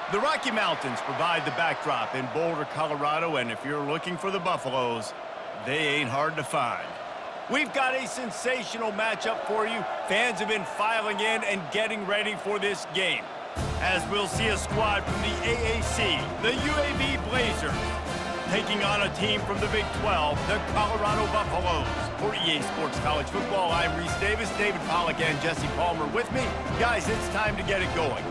The Rocky Mountains provide the backdrop in Boulder, Colorado, and if you're looking for the Buffaloes, they ain't hard to find. We've got a sensational matchup for you. Fans have been filing in and getting ready for this game, as we'll see a squad from the AAC, the UAB Blazers, taking on a team from the Big 12, the Colorado Buffaloes. For EA Sports College Football, I'm Reese Davis, David Pollack, and Jesse Palmer with me. Guys, it's time to get it going.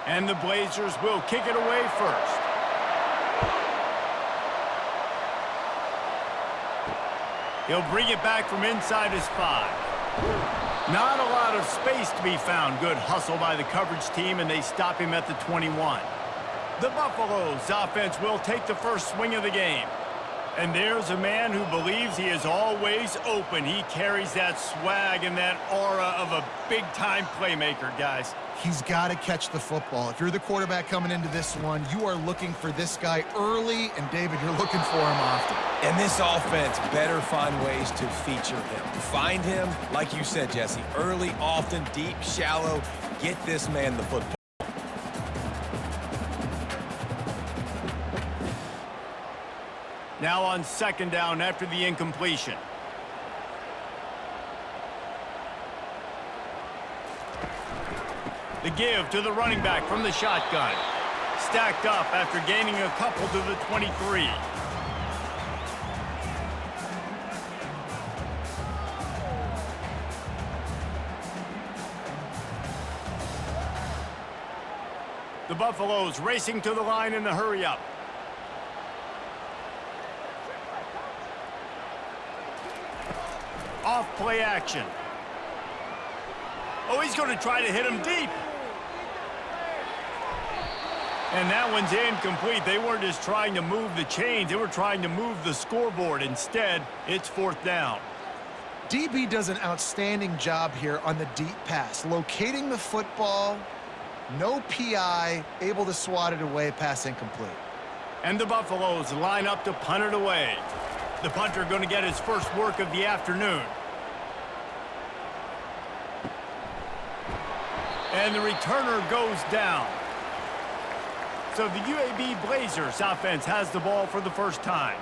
And the Blazers will kick it away first. He'll bring it back from inside his 5. Not a lot of space to be found. Good hustle by the coverage team, and they stop him at the 21. The Buffaloes offense will take the first swing of the game. And there's a man who believes he is always open. He carries that swag and that aura of a big-time playmaker, guys. He's got to catch the football. If you're the quarterback coming into this one, you are looking for this guy early, and David, you're looking for him often. And this offense better find ways to feature him. Find him, like you said, Jesse, early, often, deep, shallow. Get this man the football. Now on second down after the incompletion. The give to the running back from the shotgun. Stacked up after gaining a couple to the 23. The Buffaloes racing to the line in the hurry-up. Off play action. Oh, he's going to try to hit him deep. And that one's incomplete. They weren't just trying to move the chains. They were trying to move the scoreboard. Instead, it's fourth down. DB does an outstanding job here on the deep pass. Locating the football, no PI, able to swat it away, pass incomplete. And the Buffaloes line up to punt it away. The punter going to get his first work of the afternoon. And the returner goes down. So the UAB Blazers offense has the ball for the first time.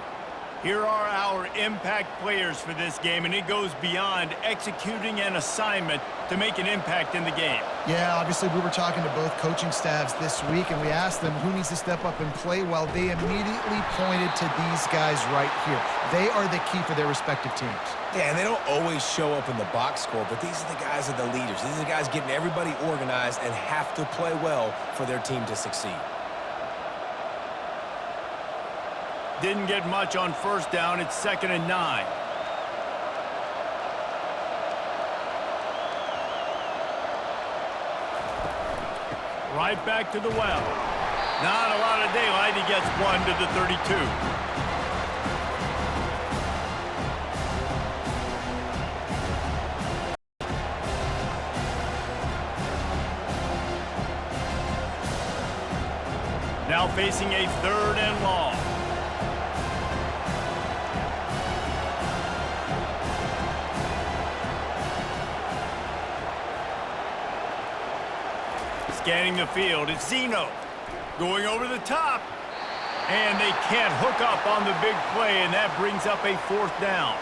Here are our impact players for this game, and it goes beyond executing an assignment to make an impact in the game. Yeah, obviously we were talking to both coaching staffs this week, and we asked them who needs to step up and play well. They immediately pointed to these guys right here. They are the key for their respective teams. Yeah, and they don't always show up in the box score, but these are the guys that are the leaders. These are the guys getting everybody organized and have to play well for their team to succeed. Didn't get much on first down. It's 2nd and 9. Right back to the well. Not a lot of daylight. He gets one to the 32. Now facing a 3rd and long. Scanning the field, it's Zeno. Going over the top. And they can't hook up on the big play, and that brings up a 4th down.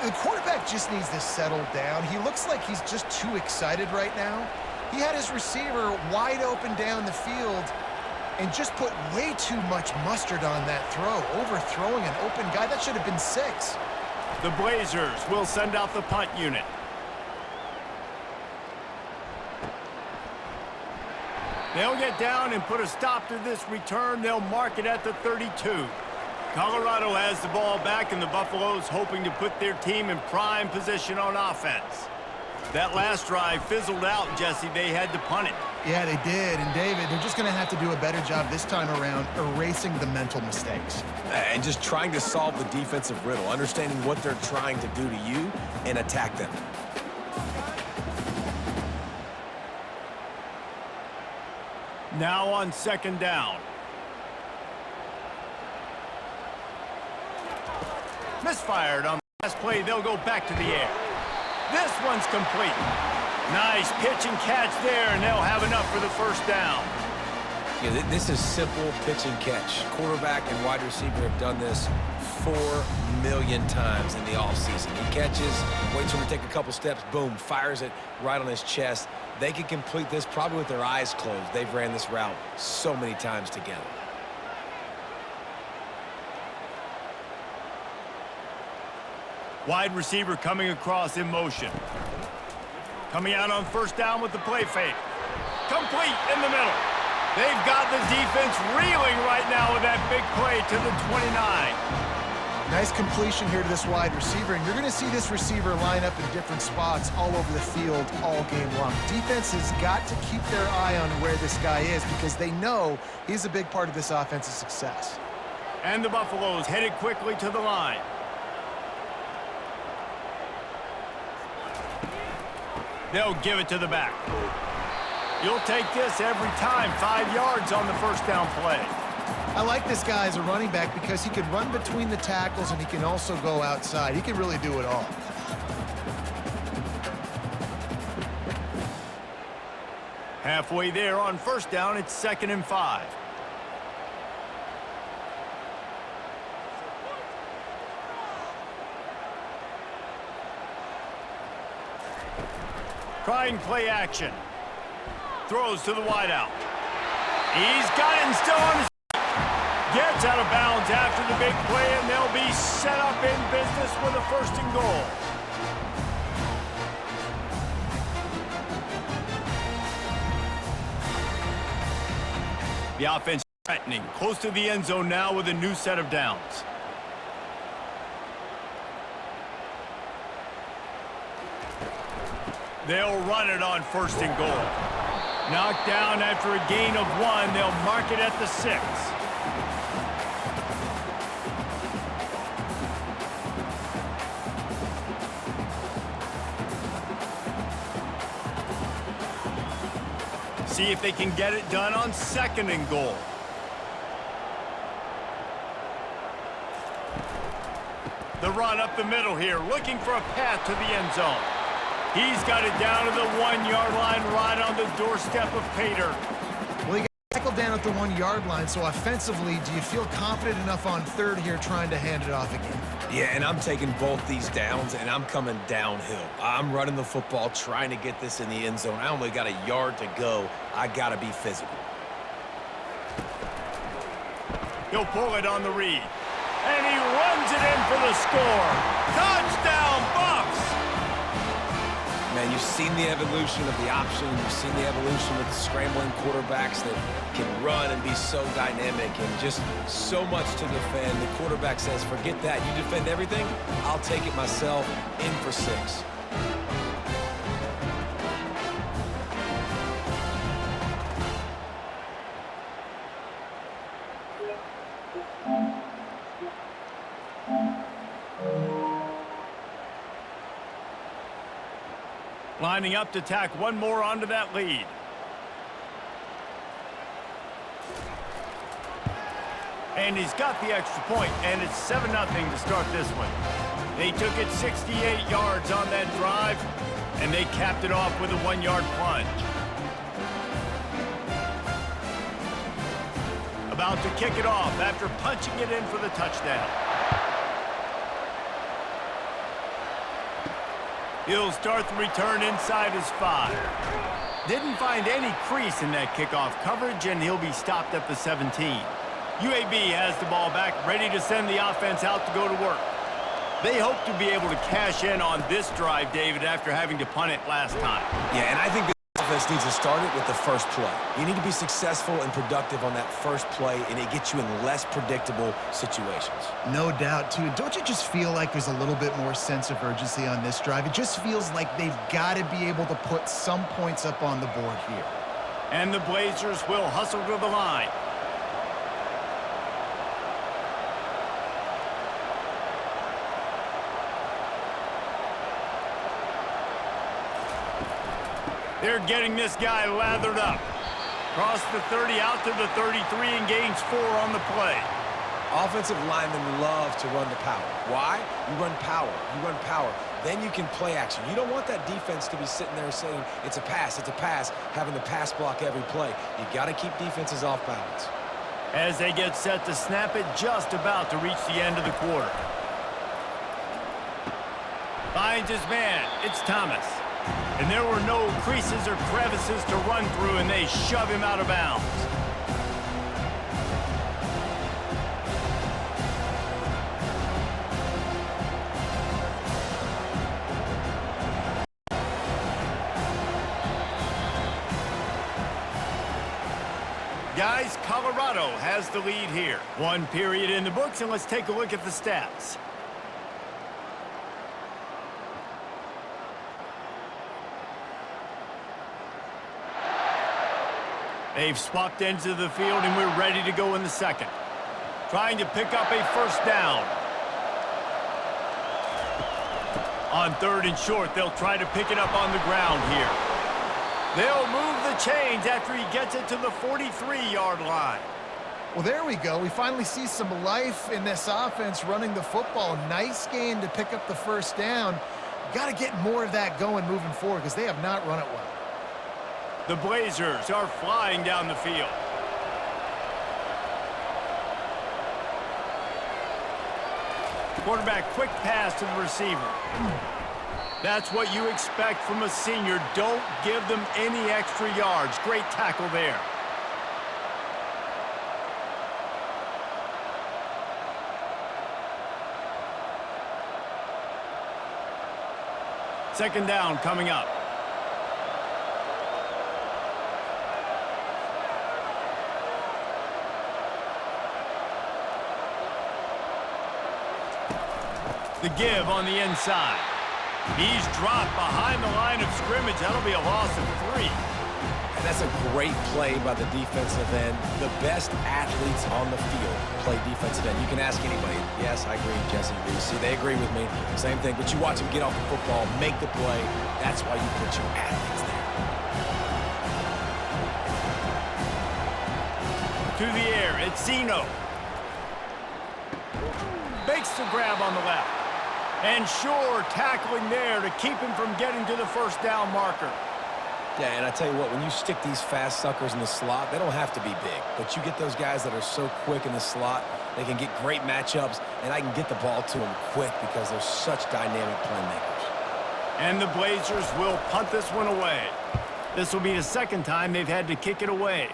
The quarterback just needs to settle down. He looks like he's just too excited right now. He had his receiver wide open down the field and just put way too much mustard on that throw, overthrowing an open guy. That should have been 6. The Blazers will send out the punt unit. They'll get down and put a stop to this return. They'll mark it at the 32. Colorado has the ball back, and the Buffaloes hoping to put their team in prime position on offense. That last drive fizzled out, Jesse. They had to punt it. Yeah, they did. And, David, they're just going to have to do a better job this time around erasing the mental mistakes. And just trying to solve the defensive riddle, understanding what they're trying to do to you and attack them. Now on 2nd down. Misfired on the last play. They'll go back to the air. This one's complete. Nice pitch and catch there, and they'll have enough for the first down. Yeah, this is simple pitch and catch. Quarterback and wide receiver have done this 4 million times in the offseason. He catches, waits for him to take a couple steps, boom, fires it right on his chest. They can complete this probably with their eyes closed. They've ran this route so many times together. Wide receiver coming across in motion. Coming out on first down with the play fake. Complete in the middle. They've got the defense reeling right now with that big play to the 29. Nice completion here to this wide receiver, and you're going to see this receiver line up in different spots all over the field all game long. Defense has got to keep their eye on where this guy is because they know he's a big part of this offense's success. And the Buffaloes headed quickly to the line. They'll give it to the back. You'll take this every time. 5 yards on the first down play. I like this guy as a running back because he can run between the tackles and he can also go outside. He can really do it all. Halfway there on first down, it's 2nd and 5. Trying play action. Throws to the wideout. He's got it and still on his feet. Gets out of bounds after the big play, and they'll be set up in business with a 1st and goal. The offense threatening, close to the end zone now with a new set of downs. They'll run it on 1st and goal. Knocked down after a gain of 1. They'll mark it at the 6. See if they can get it done on 2nd and goal. The run up the middle here, looking for a path to the end zone. He's got it down to the 1-yard line, right on the doorstep of Pater. Well, he got tackled down at the 1-yard line, so offensively, do you feel confident enough on 3rd here trying to hand it off again? Yeah, and I'm taking both these downs, and I'm coming downhill. I'm running the football, trying to get this in the end zone. I only got a yard to go. I got to be physical. He'll pull it on the read. And he runs it in for the score. Touchdown, Buffs! Man, you've seen the evolution of the option. You've seen the evolution of the scrambling quarterbacks that can run and be so dynamic and just so much to defend. The quarterback says, forget that. You defend everything, I'll take it myself. In for 6. Lining up to tack one more onto that lead. And he's got the extra point, and it's 7-0 to start this one. They took it 68 yards on that drive, and they capped it off with a 1-yard plunge. About to kick it off after punching it in for the touchdown. He'll start the return inside his 5. Didn't find any crease in that kickoff coverage, and he'll be stopped at the 17. UAB has the ball back, ready to send the offense out to go to work. They hope to be able to cash in on this drive, David, after having to punt it last time. Yeah, and I think the offense needs to start it with the first play. You need to be successful and productive on that first play, and it gets you in less predictable situations. No doubt, too. Don't you just feel like there's a little bit more sense of urgency on this drive? It just feels like they've got to be able to put some points up on the board here. And the Blazers will hustle to the line. They're getting this guy lathered up. Cross the 30 out to the 33 and gains 4 on the play. Offensive linemen love to run the power. Why? You run power. You run power. Then you can play action. You don't want that defense to be sitting there saying, it's a pass, having to pass block every play. You got to keep defenses off balance. As they get set to snap it, just about to reach the end of the quarter. Finds his man. It's Thomas. And there were no creases or crevices to run through, and they shove him out of bounds. Guys, Colorado has the lead here. One period in the books, and let's take a look at the stats. They've swapped ends of the field, and we're ready to go in the second. Trying to pick up a first down. On third and short, they'll try to pick it up on the ground here. They'll move the chains after he gets it to the 43-yard line. Well, there we go. We finally see some life in this offense running the football. Nice game to pick up the first down. Got to get more of that going moving forward because they have not run it well. The Blazers are flying down the field. Quarterback, quick pass to the receiver. That's what you expect from a senior. Don't give them any extra yards. Great tackle there. Second down coming up. The give on the inside. He's dropped behind the line of scrimmage. That'll be a loss of 3. And that's a great play by the defensive end. The best athletes on the field play defensive end. You can ask anybody. Yes, I agree, Jesse. See, they agree with me. Same thing. But you watch them get off the football, make the play. That's why you put your athletes there. To the air, it's Zeno. Makes the grab on the left. And sure, tackling there to keep him from getting to the first down marker. Yeah, and I tell you what, when you stick these fast suckers in the slot, they don't have to be big. But you get those guys that are so quick in the slot, they can get great matchups, and I can get the ball to them quick because they're such dynamic playmakers. And the Blazers will punt this one away. This will be the second time they've had to kick it away.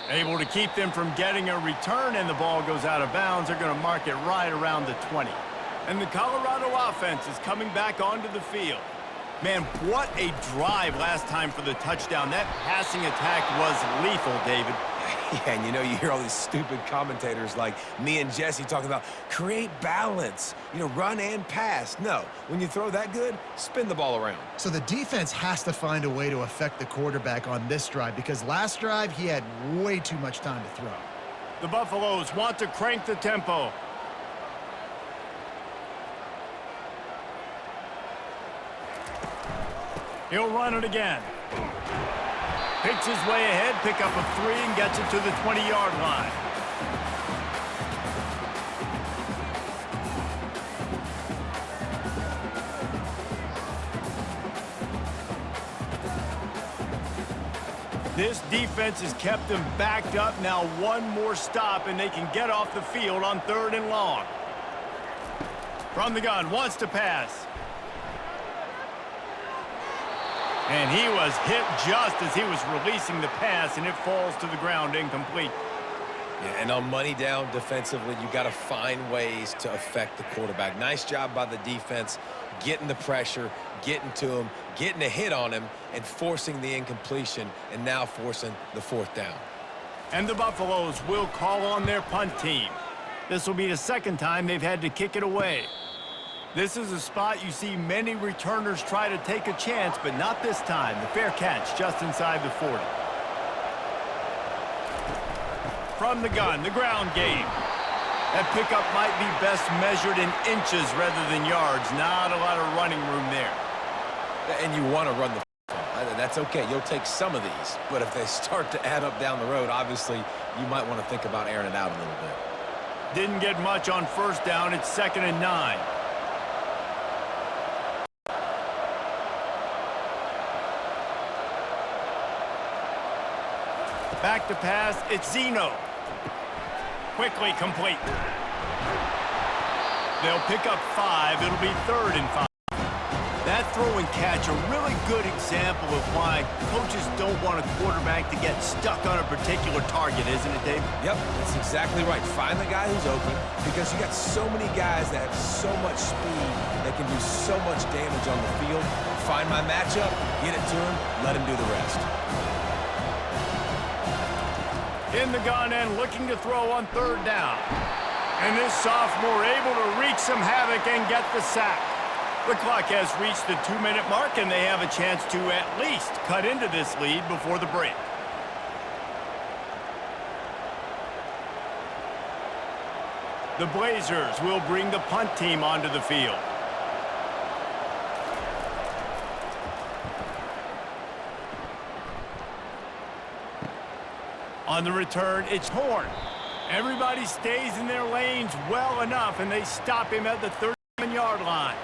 Able to keep them from getting a return, and the ball goes out of bounds. They're going to mark it right around the 20. And the Colorado offense is coming back onto the field. Man, what a drive last time for the touchdown. That passing attack was lethal, David. Yeah, and you know, you hear all these stupid commentators like me and Jesse talking about create balance, you know, run and pass. No, when you throw that good, spin the ball around. So the defense has to find a way to affect the quarterback on this drive because last drive he had way too much time to throw. The Buffaloes want to crank the tempo. He'll run it again. Picks his way ahead, pick up a 3, and gets it to the 20-yard line. This defense has kept them backed up. Now one more stop, and they can get off the field on 3rd and long. From the gun, wants to pass. And he was hit just as he was releasing the pass, and it falls to the ground incomplete. Yeah, and on money down defensively, you got to find ways to affect the quarterback. Nice job by the defense, getting the pressure, getting to him, getting a hit on him, and forcing the incompletion, and now forcing the 4th down. And the Buffaloes will call on their punt team. This will be the second time they've had to kick it away. This is a spot you see many returners try to take a chance, but not this time. The fair catch just inside the 40. From the gun, the ground game. That pickup might be best measured in inches rather than yards. Not a lot of running room there. And you want to run the football. That's okay. You'll take some of these. But if they start to add up down the road, obviously, you might want to think about airing it out a little bit. Didn't get much on first down. It's 2nd and 9. Back to pass. It's Zeno. Quickly complete. They'll pick up 5. It'll be 3rd and 5. That throw and catch, a really good example of why coaches don't want a quarterback to get stuck on a particular target, isn't it, Dave? Yep, that's exactly right. Find the guy who's open because you got so many guys that have so much speed that can do so much damage on the field. Find my matchup, get it to him, let him do the rest. In the gun and looking to throw on 3rd down. And this sophomore able to wreak some havoc and get the sack. The clock has reached the 2-minute mark, and they have a chance to at least cut into this lead before the break. The Blazers will bring the punt team onto the field. On the return, it's Horn. Everybody stays in their lanes well enough, and they stop him at the 37-yard line.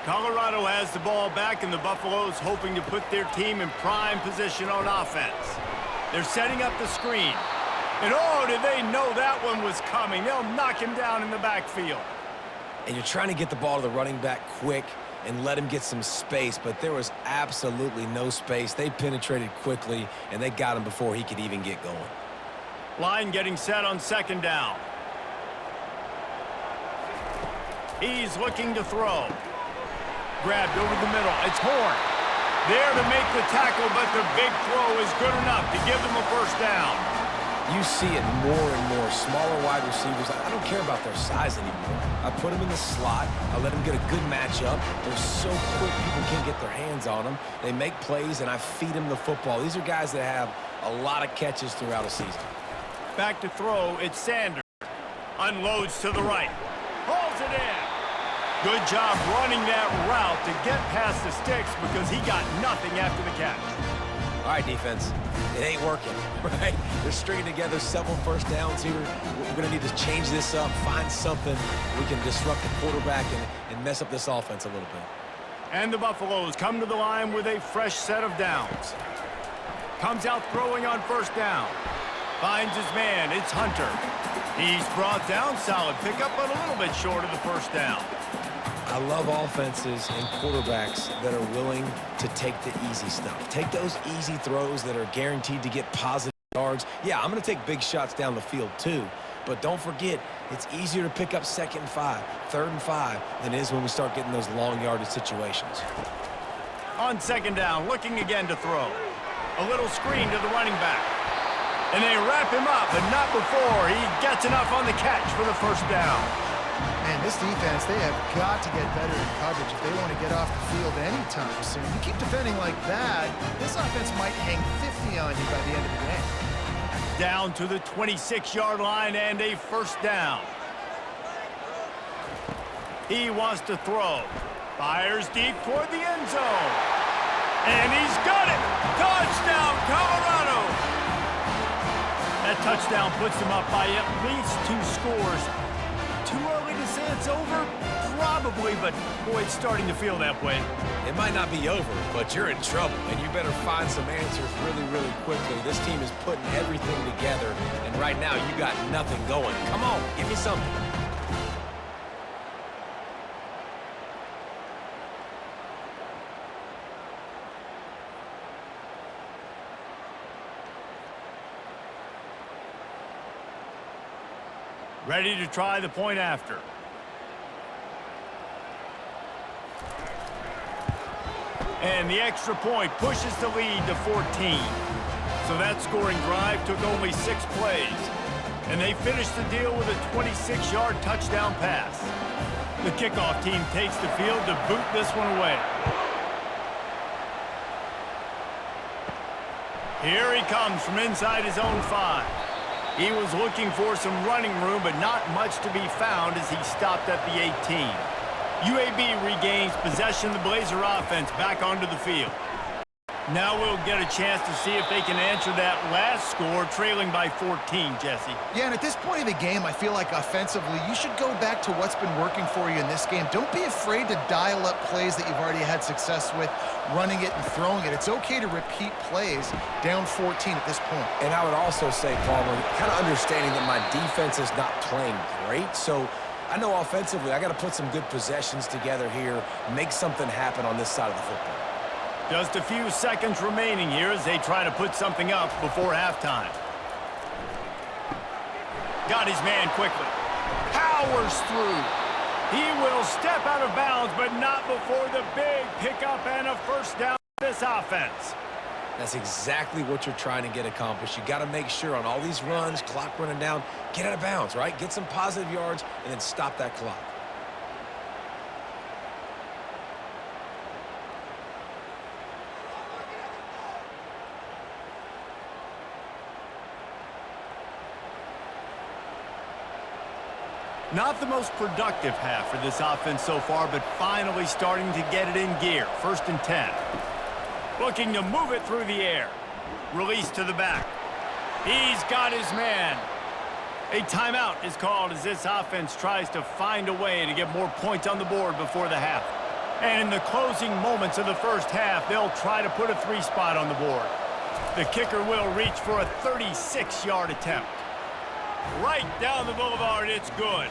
Colorado has the ball back, and the Buffaloes hoping to put their team in prime position on offense. They're setting up the screen. And oh, did they know that one was coming. They'll knock him down in the backfield. And you're trying to get the ball to the running back quick and let him get some space, but there was absolutely no space. They penetrated quickly, and they got him before he could even get going. Line getting set on 2nd down. He's looking to throw. Grabbed over the middle. It's Horn. There to make the tackle, but the big throw is good enough to give them a 1st down. You see it more and more. Smaller wide receivers, I don't care about their size anymore. I put them in the slot. I let them get a good matchup. They're so quick, people can't get their hands on them. They make plays, and I feed them the football. These are guys that have a lot of catches throughout a season. Back to throw, it's Sanders. Unloads to the right. Hauls it in. Good job running that route to get past the sticks because he got nothing after the catch. All right, defense. It ain't working, right? They're stringing together several 1st downs here. We're going to need to change this up, find something we can disrupt the quarterback and mess up this offense a little bit. And the Buffaloes come to the line with a fresh set of downs. Comes out throwing on 1st down. Finds his man. It's Hunter. He's brought down. Solid pickup, but a little bit short of the 1st down. I love offenses and quarterbacks that are willing to take the easy stuff. Take those easy throws that are guaranteed to get positive yards. Yeah, I'm going to take big shots down the field too. But don't forget, it's easier to pick up 2nd and 5, 3rd and 5 than it is when we start getting those long yardage situations. On 2nd down, looking again to throw. A little screen to the running back. And they wrap him up, but not before he gets enough on the catch for the 1st down. Man, this defense, they have got to get better in coverage if they want to get off the field anytime soon. You keep defending like that, this offense might hang 50 on you by the end of the game. Down to the 26-yard line and a 1st down. He wants to throw. Fires deep toward the end zone. And he's got it! Touchdown, Colorado! That touchdown puts them up by at least 2 scores. Too early to say it's over? Probably, but boy, it's starting to feel that way. It might not be over, but you're in trouble, and you better find some answers really, really quickly. This team is putting everything together, and right now you got nothing going. Come on, give me something. Ready to try the point after. And the extra point pushes the lead to 14. So that scoring drive took only 6 plays. And they finished the deal with a 26-yard touchdown pass. The kickoff team takes the field to boot this one away. Here he comes from inside his own 5. He was looking for some running room, but not much to be found as he stopped at the 18. UAB regains possession of the Blazer offense back onto the field. Now we'll get a chance to see if they can answer that last score, trailing by 14, Jesse. Yeah, and at this point of the game, I feel like offensively, you should go back to what's been working for you in this game. Don't be afraid to dial up plays that you've already had success with, running it and throwing it. It's okay to repeat plays down 14 at this point. And I would also say, Palmer, kind of understanding that my defense is not playing great, so I know offensively I got to put some good possessions together here, make something happen on this side of the football. Just a few seconds remaining here as they try to put something up before halftime. Got his man quickly. Powers through. He will step out of bounds, but not before the big pickup and a first down for this offense. That's exactly what you're trying to get accomplished. You got to make sure on all these runs, clock running down, get out of bounds, right? Get some positive yards and then stop that clock. Not the most productive half for this offense so far, but finally starting to get it in gear. 1st and 10. Looking to move it through the air. Release to the back. He's got his man. A timeout is called as this offense tries to find a way to get more points on the board before the half. And in the closing moments of the first half, they'll try to put a 3-spot on the board. The kicker will reach for a 36-yard attempt. Right down the boulevard, it's good.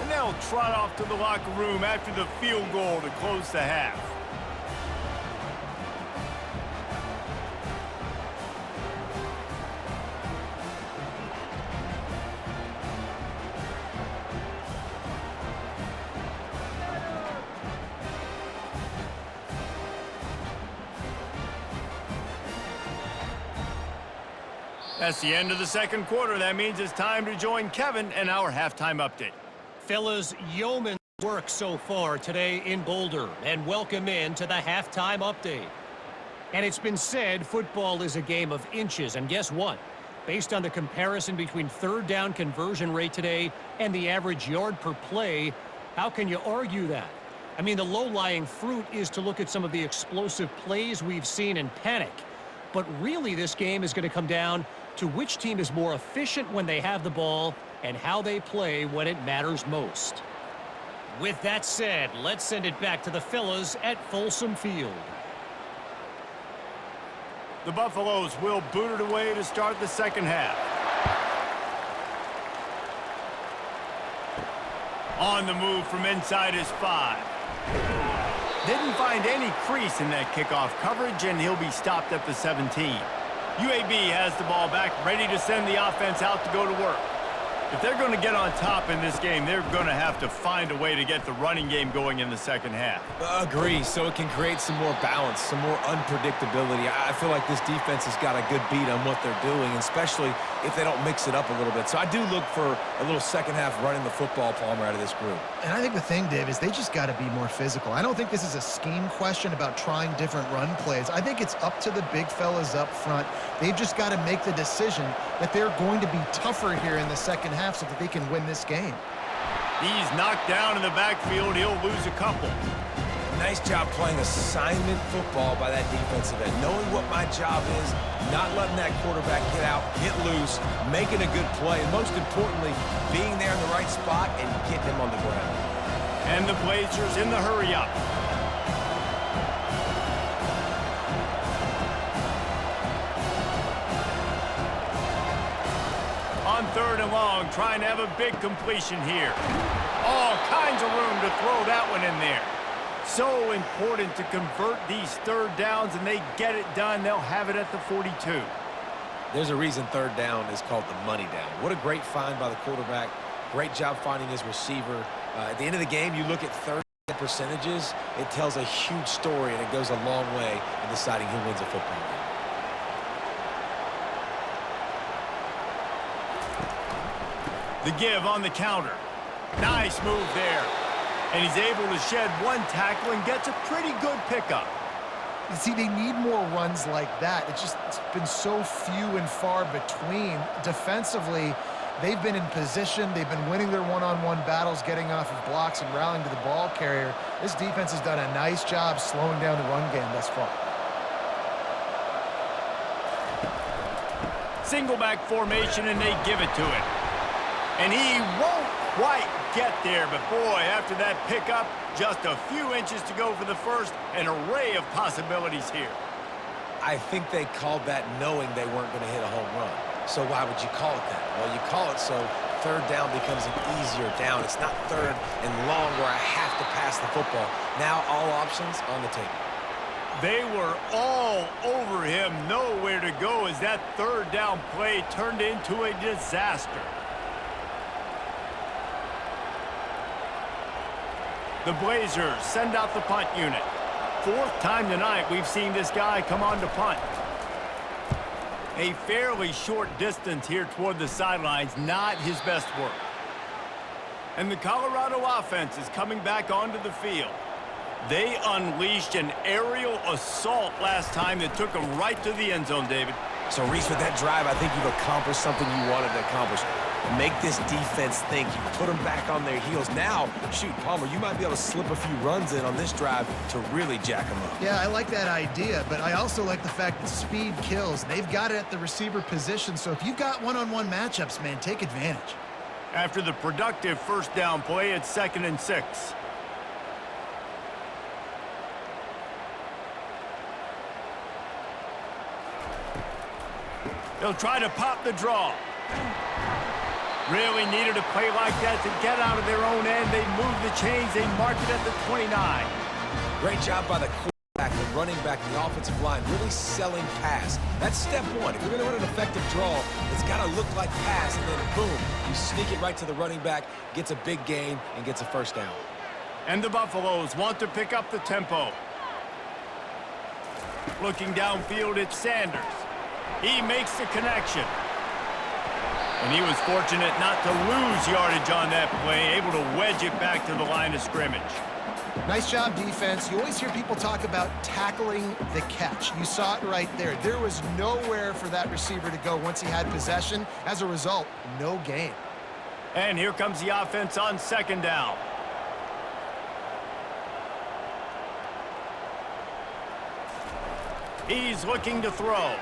And they'll trot off to the locker room after the field goal to close the half. That's the end of the second quarter. That means it's time to join Kevin and our halftime update. Fellas, yeoman's work so far today in Boulder, and welcome in to the halftime update. And it's been said football is a game of inches, and guess what? Based on the comparison between third down conversion rate today and the average yard per play, how can you argue that? I mean, the low-lying fruit is to look at some of the explosive plays we've seen in panic. But really, this game is going to come down to which team is more efficient when they have the ball and how they play when it matters most. With that said, let's send it back to the fellas at Folsom Field. The Buffaloes will boot it away to start the second half. On the move from inside his 5. Didn't find any crease in that kickoff coverage, and he'll be stopped at the 17. UAB has the ball back, ready to send the offense out to go to work. If they're going to get on top in this game, they're going to have to find a way to get the running game going in the second half. Agree, so it can create some more balance, some more unpredictability. I feel like this defense has got a good beat on what they're doing, especially if they don't mix it up a little bit. So I do look for a little second half running the football, Palmer, out of this group. And I think the thing, Dave, is they just got to be more physical. I don't think this is a scheme question about trying different run plays. I think it's up to the big fellas up front. They've just got to make the decision that they're going to be tougher here in the second half so that they can win this game. He's knocked down in the backfield. He'll lose a couple. Nice job playing assignment football by that defensive end. Knowing what my job is, not letting that quarterback get out, get loose, making a good play, and most importantly, being there in the right spot and getting him on the ground. And the Blazers in the hurry-up. On 3rd and long, trying to have a big completion here. All kinds of room to throw that one in there. So important to convert these third downs, and they get it done. They'll have it at the 42. There's a reason third down is called the money down. What a great find by the quarterback. Great job finding his receiver. At the end of the game, you look at third down percentages, it tells a huge story, and it goes a long way in deciding who wins a football game. The give on the counter. Nice move there. And he's able to shed one tackle and gets a pretty good pickup. You see, they need more runs like that. It's been so few and far between. Defensively, they've been in position. They've been winning their one-on-one battles, getting off of blocks and rallying to the ball carrier. This defense has done a nice job slowing down the run game thus far. Single back formation, and they give it to him. And he won't quite get there, but boy, after that pickup, just a few inches to go for the first, an array of possibilities here. I think they called that knowing they weren't going to hit a home run. So why would you call it that? Well, you call it so third down becomes an easier down. It's not third and long where I have to pass the football. Now all options on the table. They were all over him, nowhere to go as that third down play turned into a disaster. The Blazers send out the punt unit. Fourth time tonight we've seen this guy come on to punt. A fairly short distance here toward the sidelines, not his best work. And the Colorado offense is coming back onto the field. They unleashed an aerial assault last time that took them right to the end zone, David. So, Reese, with that drive, I think you've accomplished something you wanted to accomplish. Make this defense think. You put them back on their heels. Now, shoot, Palmer, you might be able to slip a few runs in on this drive to really jack them up. Yeah, I like that idea, but I also like the fact that speed kills. They've got it at the receiver position, so if you've got one-on-one matchups, man, take advantage. After the productive first down play, it's 2nd and 6. They'll try to pop the draw. Really needed a play like that to get out of their own end. They move the chains. They mark it at the 29. Great job by the quarterback, the running back, and the offensive line, really selling pass. That's step one. If you're going to run an effective draw, it's got to look like pass, and then boom, you sneak it right to the running back, gets a big gain, and gets a first down. And the Buffaloes want to pick up the tempo. Looking downfield, it's Sanders. He makes the connection. And he was fortunate not to lose yardage on that play, able to wedge it back to the line of scrimmage. Nice job, defense. You always hear people talk about tackling the catch. You saw it right there. There was nowhere for that receiver to go once he had possession. As a result, no gain. And here comes the offense on 2nd down. He's looking to throw.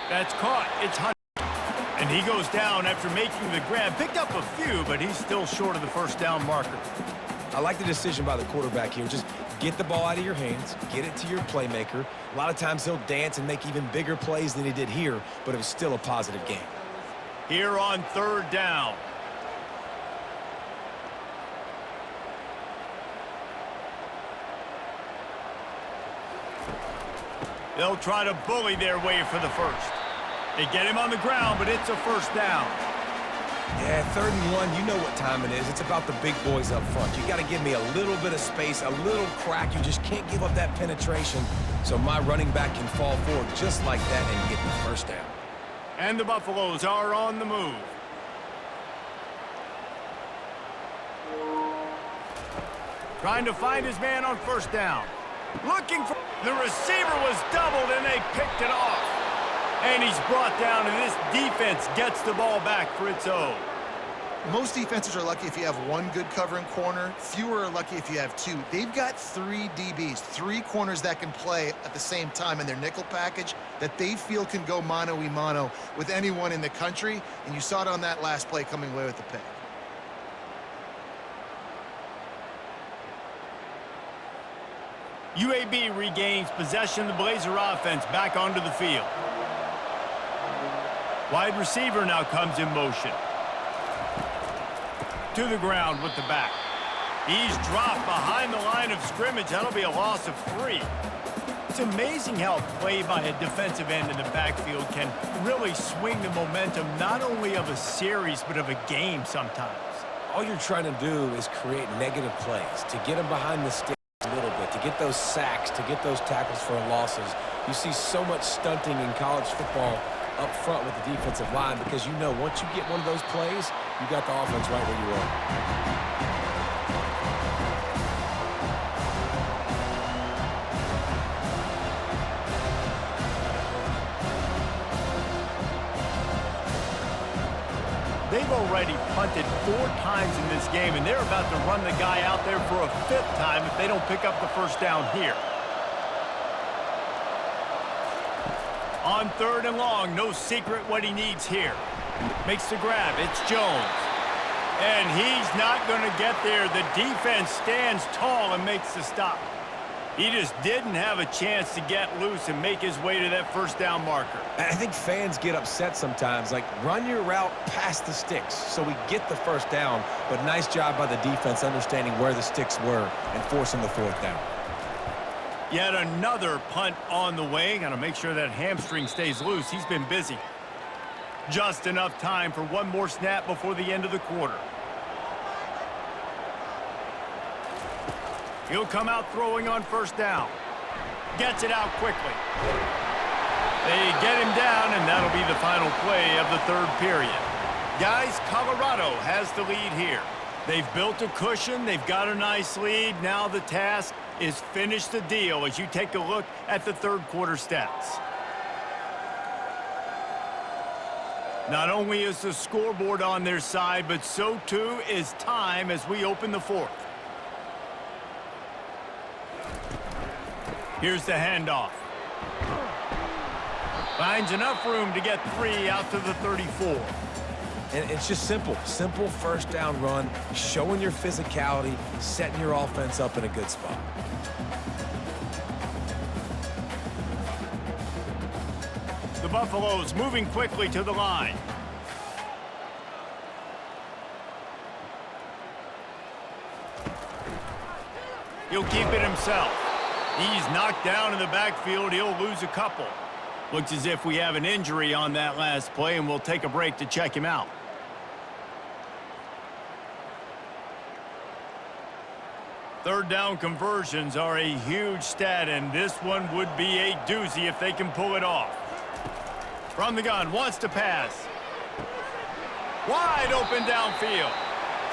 That's caught. It's Hunt. And he goes down after making the grab. Picked up a few, but he's still short of the first down marker. I like the decision by the quarterback here. Just get the ball out of your hands, get it to your playmaker. A lot of times he'll dance and make even bigger plays than he did here, but it was still a positive game. Here on 3rd down. They'll try to bully their way for the first. They get him on the ground, but it's a first down. Yeah, 3rd and 1, you know what time it is. It's about the big boys up front. You got to give me a little bit of space, a little crack. You just can't give up that penetration, so my running back can fall forward just like that and get the first down. And the Buffaloes are on the move. Trying to find his man on 1st down. Looking for... The receiver was doubled, and they picked it off. And he's brought down, and this defense gets the ball back for its own. Most defenses are lucky if you have one good covering corner. Fewer are lucky if you have two. They've got 3 DBs, 3 corners that can play at the same time in their nickel package that they feel can go mano-a-mano with anyone in the country. And you saw it on that last play coming away with the pick. UAB regains possession of the Blazer offense back onto the field. Wide receiver now comes in motion. To the ground with the back. He's dropped behind the line of scrimmage. That'll be a loss of 3. It's amazing how play by a defensive end in the backfield can really swing the momentum not only of a series but of a game sometimes. All you're trying to do is create negative plays, to get them behind the sticks a little bit, to get those sacks, to get those tackles for losses. You see so much stunting in college football up front with the defensive line because you know once you get one of those plays, you got the offense right where you are. They've already punted 4 times in this game, and they're about to run the guy out there for a 5th time if they don't pick up the first down here. On 3rd and long, no secret what he needs here. Makes the grab. It's Jones. And he's not going to get there. The defense stands tall and makes the stop. He just didn't have a chance to get loose and make his way to that first down marker. I think fans get upset sometimes. Like, run your route past the sticks so we get the first down. But nice job by the defense understanding where the sticks were and forcing the 4th down. Yet another punt on the way. Got to make sure that hamstring stays loose. He's been busy. Just enough time for one more snap before the end of the quarter. He'll come out throwing on 1st down. Gets it out quickly. They get him down, and that'll be the final play of the 3rd period. Guys, Colorado has the lead here. They've built a cushion. They've got a nice lead. Now the task is finish the deal as you take a look at the 3rd quarter stats. Not only is the scoreboard on their side, but so too is time as we open the 4th. Here's the handoff. Finds enough room to get 3 out to the 34. And it's just simple. Simple 1st down run, showing your physicality, setting your offense up in a good spot. The Buffaloes moving quickly to the line. He'll keep it himself. He's knocked down in the backfield. He'll lose a couple. Looks as if we have an injury on that last play, and we'll take a break to check him out. Third down conversions are a huge stat, and this one would be a doozy if they can pull it off. From the gun, wants to pass. Wide open downfield.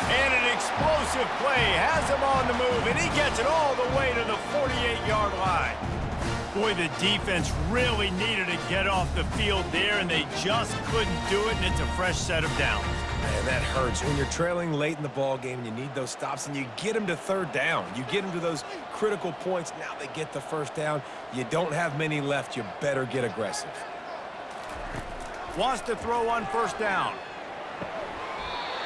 And an explosive play has him on the move, and he gets it all the way to the 48-yard line. Boy, the defense really needed to get off the field there, and they just couldn't do it, and it's a fresh set of downs. Man, that hurts. When you're trailing late in the ball game, you need those stops, and you get them to 3rd down. You get them to those critical points. Now they get the 1st down. You don't have many left. You better get aggressive. Wants to throw on 1st down.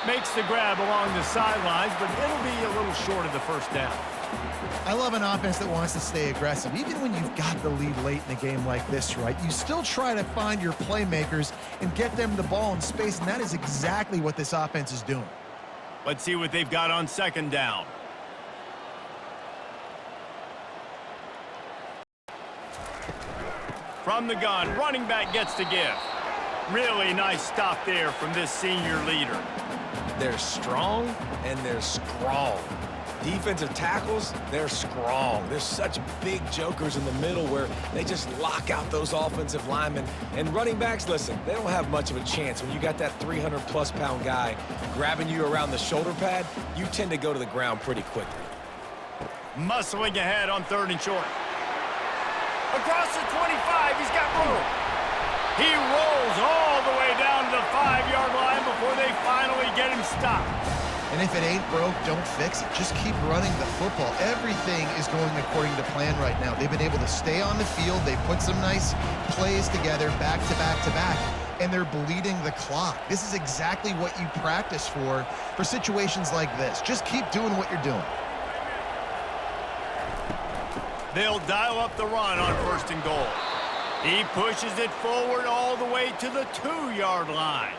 Makes the grab along the sidelines, but it'll be a little short of the 1st down. I love an offense that wants to stay aggressive. Even when you've got the lead late in a game like this, right, you still try to find your playmakers and get them the ball in space, and that is exactly what this offense is doing. Let's see what they've got on 2nd down. From the gun, running back gets the give. Really nice stop there from this senior leader. They're strong and they're strong. Defensive tackles, they're strong. There's such big jokers in the middle where they just lock out those offensive linemen. And running backs, listen, they don't have much of a chance. When you got that 300-plus pound guy grabbing you around the shoulder pad, you tend to go to the ground pretty quickly. Muscling ahead on 3rd and short. Across the 25, he's got room. He rolls all the way down to the 5-yard line before they finally get him stopped. And if it ain't broke, don't fix it. Just keep running the football. Everything is going according to plan right now. They've been able to stay on the field. They put some nice plays together back to back to back, and they're bleeding the clock. This is exactly what you practice for situations like this. Just keep doing what you're doing. They'll dial up the run on 1st and goal. He pushes it forward all the way to the 2-yard line.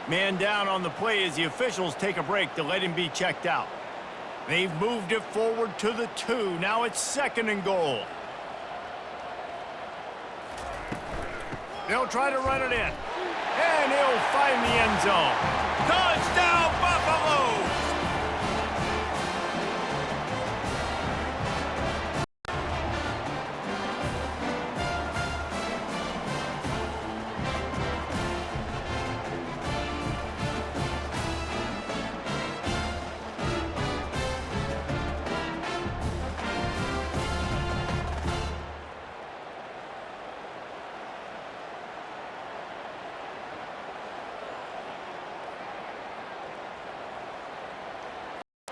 Man down on the play as the officials take a break to let him be checked out. They've moved it forward to the 2. Now it's 2nd and goal. They'll try to run it in. And he'll find the end zone. Touchdown, Buffaloes!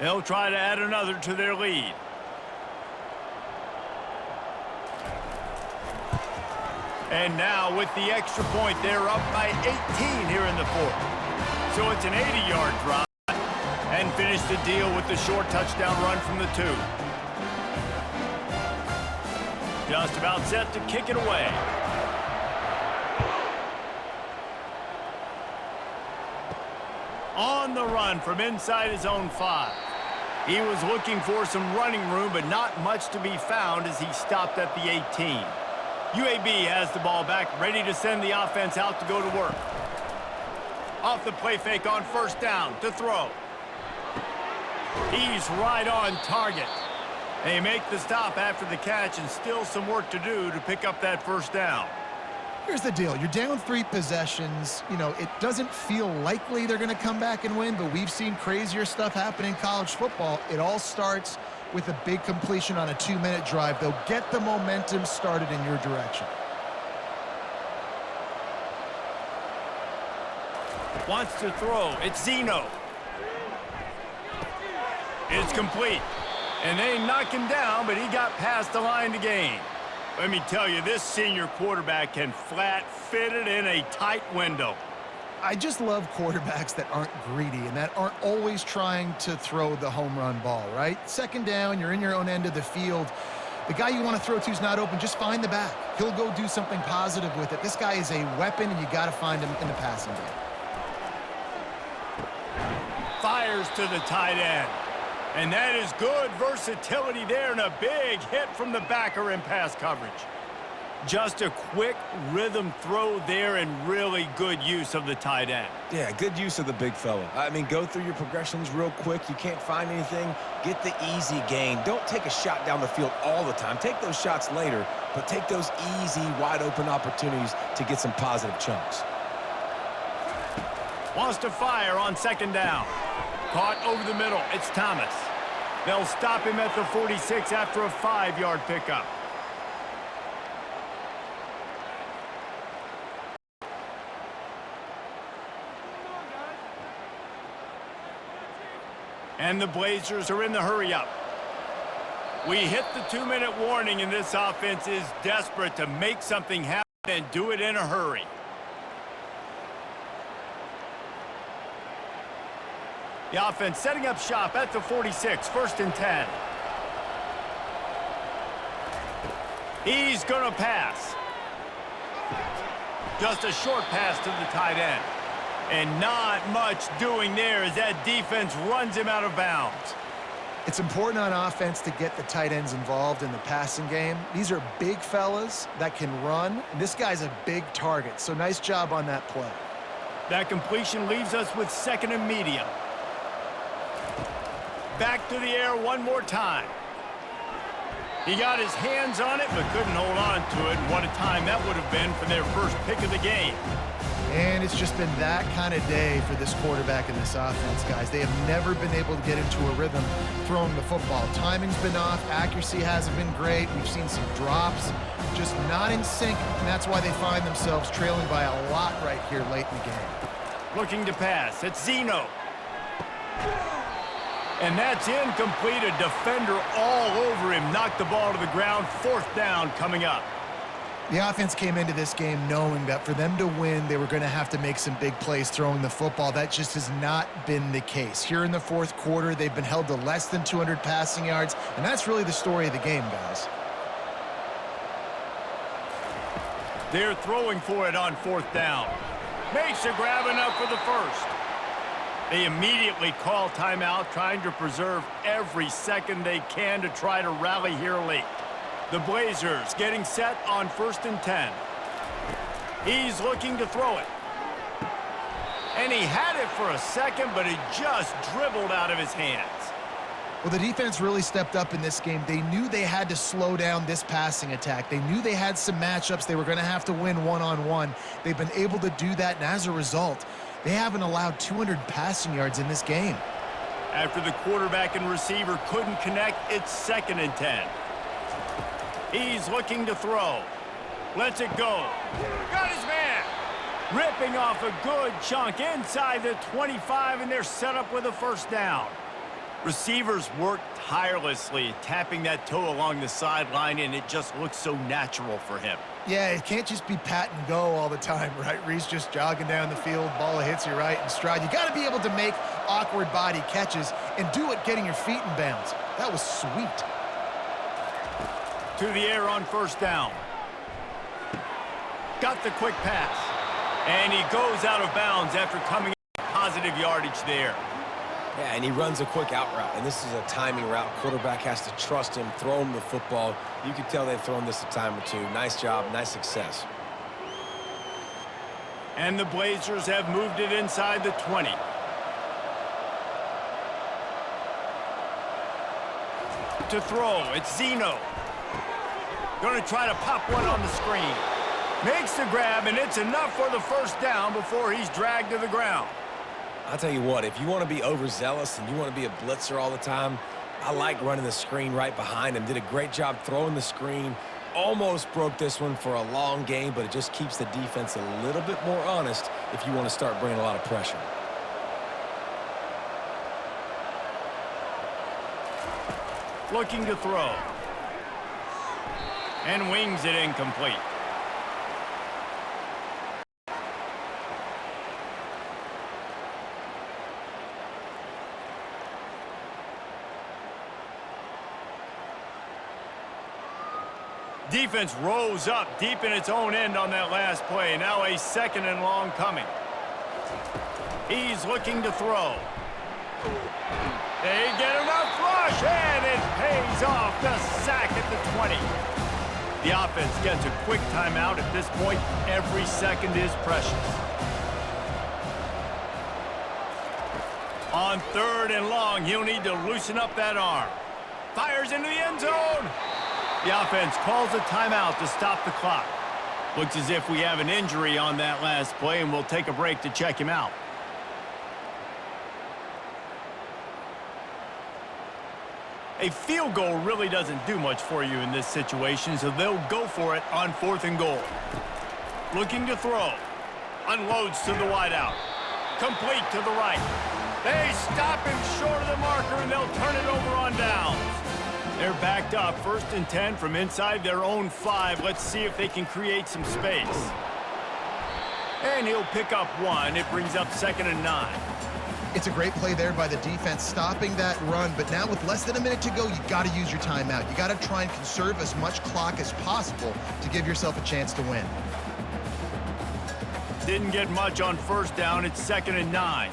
They'll try to add another to their lead. And now with the extra point, they're up by 18 here in the fourth. So it's an 80-yard drive and finish the deal with the short touchdown run from the 2. Just about set to kick it away. On the run from inside his own 5. He was looking for some running room, but not much to be found as he stopped at the 18. UAB has the ball back, ready to send the offense out to go to work. Off the play fake on first down to throw. He's right on target. They make the stop after the catch and still some work to do to pick up that first down. Here's the deal. You're down 3 possessions. You know, it doesn't feel likely they're going to come back and win, but we've seen crazier stuff happen in college football. It all starts with a big completion on a 2-minute drive. They'll get the momentum started in your direction. Wants to throw. It's Zeno. It's complete. And they knock him down, but he got past the line to gain. Let me tell you, this senior quarterback can flat fit it in a tight window. I just love quarterbacks that aren't greedy and that aren't always trying to throw the home run ball, right? Second down, you're in your own end of the field. The guy you want to throw to is not open. Just find the back. He'll go do something positive with it. This guy is a weapon, and you got to find him in the passing game. Fires to the tight end. And that is good versatility there and a big hit from the backer in pass coverage. Just a quick rhythm throw there and really good use of the tight end. Yeah, good use of the big fella. I mean, go through your progressions real quick. You can't find anything. Get the easy gain. Don't take a shot down the field all the time. Take those shots later, but take those easy, wide-open opportunities to get some positive chunks. Wants to fire on second down. Caught over the middle. It's Thomas. They'll stop him at the 46 after a 5-yard pickup. And the Blazers are in the hurry-up. We hit the 2-minute warning, and this offense is desperate to make something happen and do it in a hurry. The offense setting up shop at the 46, 1st and 10. He's going to pass. Just a short pass to the tight end. And not much doing there as that defense runs him out of bounds. It's important on offense to get the tight ends involved in the passing game. These are big fellas that can run. And this guy's a big target, so nice job on that play. That completion leaves us with 2nd and medium. Back to the air one more time. He got his hands on it, but couldn't hold on to it. And what a time that would have been for their first pick of the game. And it's just been that kind of day for this quarterback and this offense, guys. They have never been able to get into a rhythm throwing the football. Timing's been off. Accuracy hasn't been great. We've seen some drops, just not in sync, and that's why they find themselves trailing by a lot right here late in the game. Looking to pass. It's Zeno. And that's incomplete. A defender all over him. Knocked the ball to the ground. 4th down coming up. The offense came into this game knowing that for them to win, they were going to have to make some big plays throwing the football. That just has not been the case. Here in the 4th quarter, they've been held to less than 200 passing yards, and that's really the story of the game, guys. They're throwing for it on 4th down. Makes a grab enough for the first. They immediately call timeout, trying to preserve every second they can to try to rally here late. The Blazers getting set on 1st and 10. He's looking to throw it. And he had it for a second, but it just dribbled out of his hands. Well, the defense really stepped up in this game. They knew they had to slow down this passing attack. They knew they had some matchups they were going to have to win one-on-one. They've been able to do that, and as a result, they haven't allowed 200 passing yards in this game. After the quarterback and receiver couldn't connect, it's 2nd and 10. He's looking to throw. Lets it go. Got his man. Ripping off a good chunk inside the 25, and they're set up with a 1st down. Receivers work tirelessly, tapping that toe along the sideline, and it just looks so natural for him. Yeah, it can't just be pat and go all the time, right? Reese just jogging down the field, ball hits you right in stride. You got to be able to make awkward body catches and do it getting your feet in bounds. That was sweet. To the air on first down. Got the quick pass. And he goes out of bounds after coming in positive yardage there. Yeah, and he runs a quick out route, and this is a timing route. Quarterback has to trust him, throw him the football. You can tell they've thrown this a time or two. Nice job, nice success. And the Blazers have moved it inside the 20. To throw, it's Zeno. Going to try to pop one on the screen. Makes the grab, and it's enough for the first down before he's dragged to the ground. I'll tell you what, if you want to be overzealous and you want to be a blitzer all the time, I like running the screen right behind him. Did a great job throwing the screen. Almost broke this one for a long game, but it just keeps the defense a little bit more honest if you want to start bringing a lot of pressure. Looking to throw. And wings it incomplete. Defense rose up deep in its own end on that last play. Now a second and long coming. He's looking to throw. They get enough rush, and it pays off. The sack at the 20. The offense gets a quick timeout. At this point, every second is precious. On third and long, he'll need to loosen up that arm. Fires into the end zone. The offense calls a timeout to stop the clock. Looks as if we have an injury on that last play, and we'll take a break to check him out. A field goal really doesn't do much for you in this situation, so they'll go for it on 4th and goal. Looking to throw. Unloads to the wideout. Complete to the right. They stop him short of the marker, and they'll turn it over on downs. They're backed up, 1st and 10 from inside their own 5. Let's see if they can create some space. And he'll pick up 1. It brings up 2nd and 9. It's a great play there by the defense, stopping that run. But now with less than a minute to go, you got to use your timeout. You got to try and conserve as much clock as possible to give yourself a chance to win. Didn't get much on first down. It's 2nd and 9.